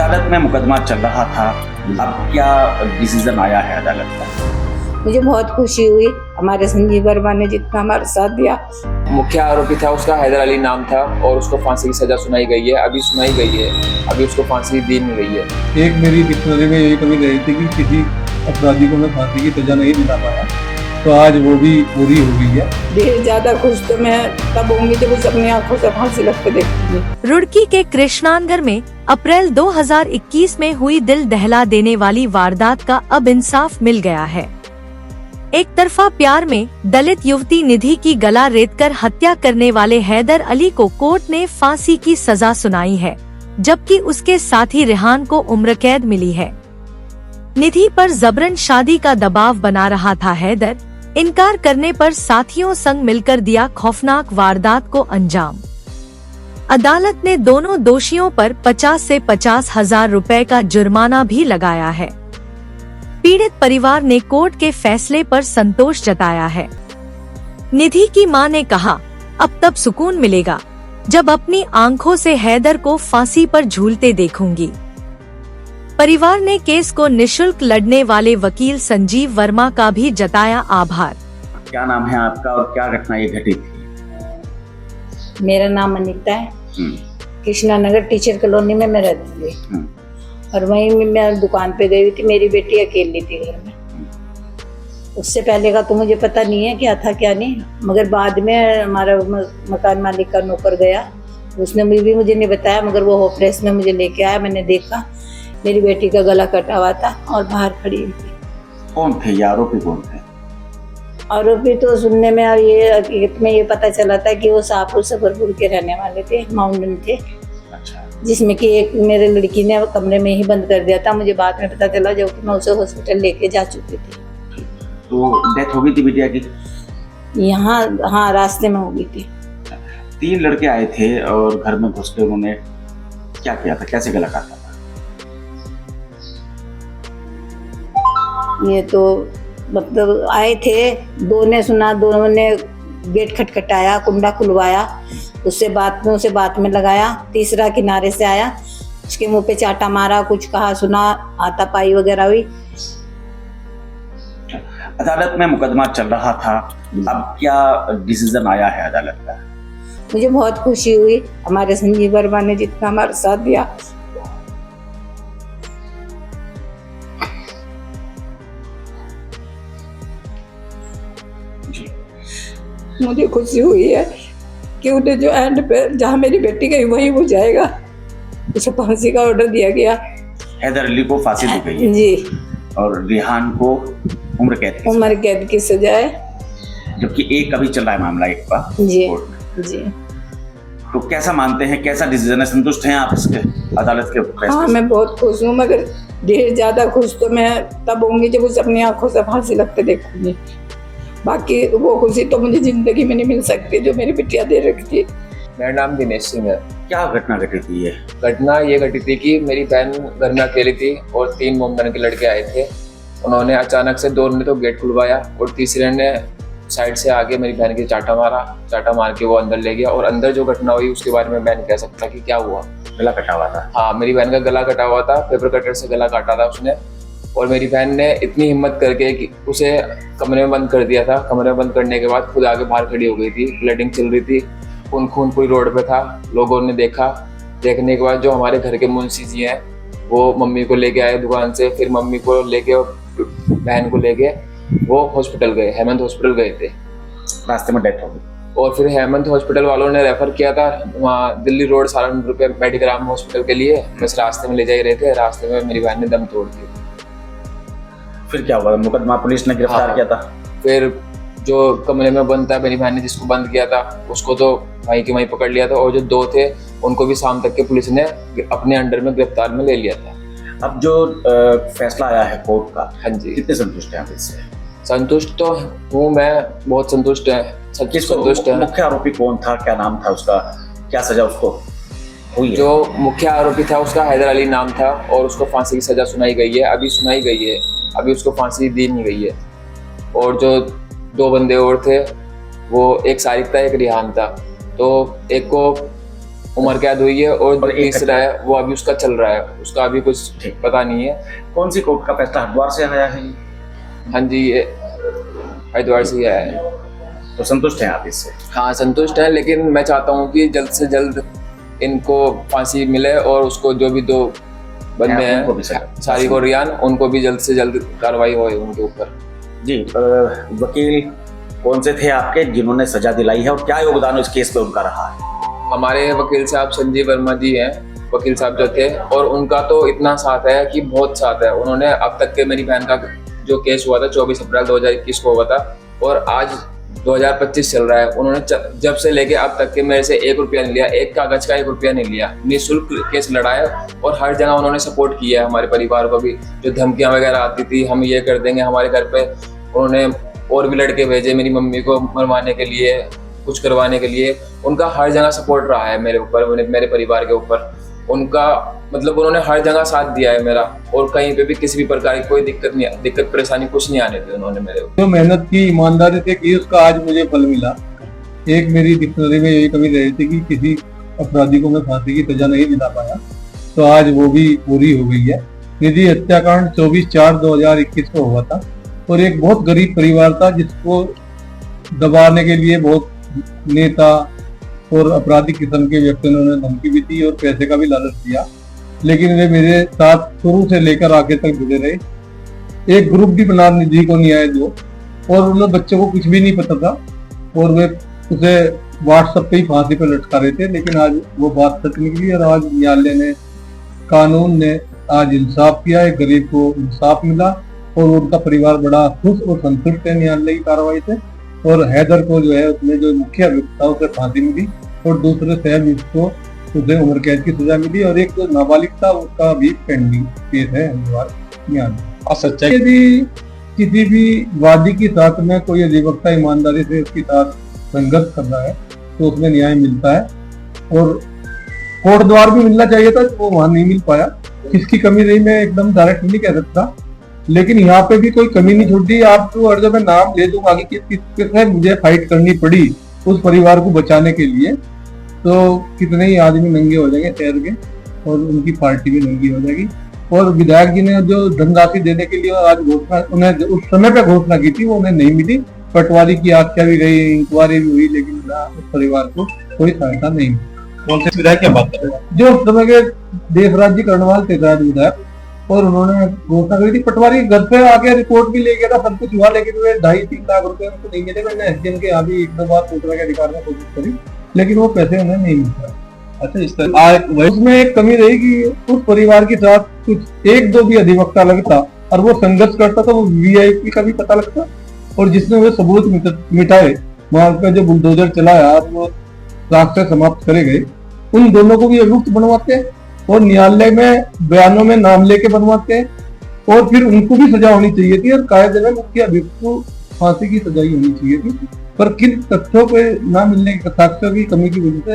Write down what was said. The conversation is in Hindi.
अदालत में मुकदमा चल रहा था, अब क्या डिसीजन आया है अदालत का? मुझे बहुत खुशी हुई, हमारे संजीव वर्मा ने जितना हमारा साथ दिया। मुख्य आरोपी था, उसका हैदर अली नाम था और उसको फांसी की सजा सुनाई गई है, अभी सुनाई गई है, अभी उसको फांसी दी नहीं गई है। एक मेरी डिक्शनरी में यही कमी रही थी कि किसी अपराधी को मैं फांसी की सजा नहीं दिला पाया, तो आज वो भी पूरी हो गई है। ढेर ज्यादा खुश तो मैं तब होंगी जब उसे अपनी आंखों से फांसी लगते देखूंगी। रुड़की के कृष्णानगर में अप्रैल 2021 में हुई दिल दहला देने वाली वारदात का अब इंसाफ मिल गया है। एक तरफा प्यार में दलित युवती निधि की गला रेतकर हत्या करने वाले हैदर अली को कोर्ट ने फांसी की सजा सुनाई है, जबकि उसके साथी रेहान को उम्र कैद मिली है। निधि पर जबरन शादी का दबाव बना रहा था हैदर, इनकार करने पर साथियों संग मिलकर दिया खौफनाक वारदात को अंजाम। अदालत ने दोनों दोषियों पर 50 से 50,000 रुपए का जुर्माना भी लगाया है। पीड़ित परिवार ने कोर्ट के फैसले पर संतोष जताया है। निधि की मां ने कहा, अब तब सुकून मिलेगा जब अपनी आंखों से हैदर को फांसी पर झूलते देखूंगी। परिवार ने केस को निशुल्क लड़ने वाले वकील संजीव वर्मा का भी जताया आभार। क्या नाम है आपका और क्या घटना ये घटी थी? मेरा नाम अनीता है, कृष्णानगर टीचर कॉलोनी में मैं रहती थी और वहीं मैं दुकान पे गई हुई थी। मेरी बेटी अकेली थी घर में। उससे पहले का तो मुझे पता नहीं है क्या था क्या नहीं, मगर बाद में हमारा मकान मालिक का नौकर गया, उसने मुझे नहीं बताया, मगर वो होपलेस में मुझे लेके आया। मैंने देखा मेरी बेटी का गला कटा हुआ था और बाहर खड़ी हुई थी। कौन थे ये आरोपी, कौन थे? आरोपी तो सुनने में और ये हकीकत में ये पता चला था कि वो शाहपुर सफरपुर के रहने वाले थे, माउंटेन थे। अच्छा। जिसमें कि एक मेरे लड़की ने कमरे में ही बंद कर दिया था। मुझे बाद में पता चला जब मैं उसे हॉस्पिटल लेके जा चुकी थी। तो डेथ हो गई थी बिटिया की? यहाँ हाँ, रास्ते में हो गई थी। 3 लड़के आए थे और घर में घुस के उन्होंने क्या किया था, कैसे गला काटा था? ये तो मतलब आए थे, दो ने सुना, दोनों ने गेट खटखटाया, कुंडा खुलवाया, उससे बात में लगाया। तीसरा किनारे से आया, उसके मुंह पे चाटा मारा, कुछ कहा सुना, हाथापाई वगैरह हुई। अदालत में मुकदमा चल रहा था, अब क्या डिसीजन आया है अदालत का? मुझे बहुत खुशी हुई, हमारे संजीव वर्मा ने जितना हमारा साथ दिया। मुझे खुशी हुई है कि उन्हें जो एंड पे जहाँ मेरी बेटी गई वहीं वो जाएगा। उसे फांसी का ऑर्डर दिया गया। हैदर अली को फांसी दी गई है जी, और रेहान को उम्र कैद की सजा है, जबकि एक अभी चल रहा है मामला एक का जी कोर्ट में। जी। तो कैसा मानते हैं, कैसा डिसीजन है, संतुष्ट हैं आप इसके अदालत के फैसले हाँ, से? मैं बहुत खुश हूँ, मगर ढेर ज्यादा खुश तो मैं तब होंगी जब उसे अपनी आंखों से फांसी लगते देखूंगी। बाकी वो खुशी तो मुझे जिंदगी में नहीं मिल सकती जो मेरी बिटिया दे रखी थी। मेरा नाम दिनेश सिंह है। क्या घटना घटी थी ये? घटना ये घटी थी कि मेरी बहन घर में अकेली थी और 3 मोमबन के लड़के आए थे। उन्होंने अचानक से 2 ने तो गेट खुलवाया और तीसरे ने साइड से आके मेरी बहन की चाटा मार के वो अंदर ले गया। और अंदर जो घटना हुई उसके बारे में मैं नहीं कह सकता कि क्या हुआ। गला कटा हुआ था? हाँ, मेरी बहन का गला कटा हुआ था, पेपर कटर से गला काटा था उसने। और मेरी बहन ने इतनी हिम्मत करके कि उसे कमरे में बंद कर दिया था। कमरे में बंद करने के बाद खुद आगे बाहर खड़ी हो गई थी, ब्लीडिंग चल रही थी, खून पूरी रोड पे था। लोगों ने देखा, देखने के बाद जो हमारे घर के मुंशी जी हैं वो मम्मी को लेके आए दुकान से, फिर मम्मी को लेके और बहन को लेके वो हॉस्पिटल गए, हेमंत हॉस्पिटल गए थे। रास्ते में डेथ हो गई और फिर हेमंत हॉस्पिटल वालों ने रेफर किया था वहाँ दिल्ली रोड सहारनपुर पे मेडिकल हॉस्पिटल के लिए। बस रास्ते में ले जा रहे थे, रास्ते में मेरी बहन ने दम तोड़ दिया। फिर क्या हुआ? मुकदमा पुलिस ने गिरफ्तार किया था? फिर जो कमरे में बंद था, मेरी बहन ने जिसको बंद किया था उसको तो वहीं के वहीं पकड़ लिया था, और जो 2 थे उनको भी शाम तक के पुलिस ने अपने अंडर में गिरफ्तार में ले लिया था। अब जो फैसला आया है कोर्ट का, हाँ जी, कितने संतुष्ट हैं आप इससे? संतुष्ट तो हूँ मैं, बहुत संतुष्ट है, संतुष्ट है। मुख्य आरोपी कौन था, क्या नाम था उसका, क्या सजा उसको हुई है? जो मुख्य आरोपी था उसका हैदर अली नाम था और उसको फांसी की सजा सुनाई गई है, अभी सुनाई गई है, अभी उसको फांसी दी नहीं गई है। और जो 2 बंदे और थे, वो एक सारिक था, एक रिहान था। तो एक को उम्र कैद हुई है, और और एक तीसरा है वो अभी उसका चल रहा है, उसका अभी कुछ ठीक। पता नहीं है। कौन सी कोर्ट का फैसला? हरिद्वार से आया है ये? हाँ जी, ये हरिद्वार से ही आया है। तो संतुष्ट हैं आप इससे? हाँ संतुष्ट है, लेकिन मैं चाहता हूँ कि जल्द से जल्द इनको फांसी मिले, और उसको जो भी 2 बंदे उनको भी सजा। हैं सारिक और रियान, उनको भी जल्द से जल्द कार्रवाई होए उनके ऊपर। जी, वकील कौन से थे आपके जिन्होंने सजा दिलाई है, और क्या योगदान इस केस में उनका रहा है? हमारे वकील साहब संजीव वर्मा जी हैं, वकील साहब जो थे, और उनका तो इतना साथ है कि बहुत साथ है। उन्होंने अब तक के मेरी बहन का जो केस हुआ था 24 अप्रैल 2021 को हुआ था, और आज 2025 चल रहा है, उन्होंने जब से लेके अब तक के मेरे से 1 रुपया नहीं लिया, एक कागज का 1 रुपया नहीं लिया, निःशुल्क केस लड़ाया, और हर जगह उन्होंने सपोर्ट किया है हमारे परिवार को भी। जो धमकियां वगैरह आती थी, हम ये कर देंगे हमारे घर पे, उन्होंने और भी लड़के भेजे मेरी मम्मी को मरवाने के लिए, कुछ करवाने के लिए। उनका हर जगह सपोर्ट रहा है मेरे ऊपर, मेरे परिवार के ऊपर। उनका मतलब उन्होंने हर जगह साथ दिया है मेरा, और कहीं पे भी किसी भी प्रकार की कोई दिक्कत परेशानी कुछ नहीं आने दी उन्होंने मेरे ऊपर। जो मेहनत की, ईमानदारी से की, उसका आज मुझे फल मिला। एक मेरी डिक्शनरी में यही कमी रही थी कि किसी अपराधी को मैं फांसी की सजा नहीं दिला पाया, तो आज वो भी पूरी हो गई है। निधि हत्याकांड 24/4/2021 को हुआ था, और एक बहुत गरीब परिवार था जिसको दबाने के लिए बहुत नेता और अपराधिक किस्म के व्यक्तियों ने उन्हें धमकी भी दी और पैसे का भी लालच दिया, लेकिन वे मेरे साथ शुरू से लेकर आगे तक जुड़े रहे। एक ग्रुप भी बना निधि को न्याय दो, और उन बच्चों को कुछ भी नहीं पता था, और वे उसे व्हाट्सएप पे ही फांसी पे लटका रहे थे। लेकिन आज वो बात सच निकली, और आज न्यायालय ने, कानून ने आज इंसाफ किया, एक गरीब को इंसाफ मिला, और उनका परिवार बड़ा खुश और संतुष्ट है न्यायालय की कार्रवाई से। और हैदर को जो है, उसमें जो मुख्य अभियुक्त था उसे फांसी मिली, और दूसरे सहअभियुक्त को उसे उम्र कैद की सजा मिली, और एक जो नाबालिग था उसका भी पेंडिंग केस है हरिद्वार न्यायालय। और सच्चाई यदि किसी भी वादी के साथ में कोई अधिवक्ता ईमानदारी से उसके साथ संघर्ष कर रहा है, तो उसमें न्याय मिलता है, और कोर्ट द्वार भी मिलना चाहिए था, वो वहां नहीं मिल पाया। किसकी कमी रही मैं एकदम डायरेक्ट नहीं कह सकता, लेकिन यहाँ पे भी कोई कमी नहीं छूटी। आपको, और जब मैं नाम ले दूंगा कि किसने मुझे फाइट करनी पड़ी उस परिवार को बचाने के लिए, तो कितने ही आदमी नंगे हो जाएंगे शहर के, और उनकी पार्टी भी नंगी हो जाएगी। और विधायक जी ने जो धनराशि देने के लिए आज घोषणा, उन्हें उस समय पे घोषणा की थी, वो उन्हें नहीं मिली। पटवारी की आख्या भी गई, इंक्वायरी भी हुई, लेकिन उस परिवार को कोई सहायता नहीं मिली। कौन से विधायक की बात कर रहे हैं? जो उस समय के देशराज जी कर्णवाल थे विधायक, और उन्होंने घोषणा करी थी। पटवारी घर पे आके रिपोर्ट भी ले गया था, सब कुछ हुआ, लेकिन वे 2.5-3 लाख रुपए उनको नहीं मिले। मैंने एसडीएम के यहाँ भी 1-2 बार सूचना के अधिकार में कोशिश करी, लेकिन वो पैसे उन्हें नहीं मिलता। अच्छा, इस तरह उसमें एक कमी रही कि उस परिवार के साथ कुछ 1-2 भी अधिवक्ता लगता, और वो संघर्ष करता, तो वो वीआईपी का भी पता लगता, और जिसने वो सबूत मिटाए, वहां पे जो बुलडोजर चलाया वो रास्ते समाप्त करे गए, उन दोनों को भी अभियुक्त बनवाते, और न्यायालय में बयानों में नाम लेके बनवाते, और फिर उनको भी सजा होनी चाहिए थी, और कायदे में मुख्य अभियुक्त को फांसी की सजा होनी चाहिए थी। पर किन तथ्यों पे ना मिलने, साक्ष्यों की कमी की वजह से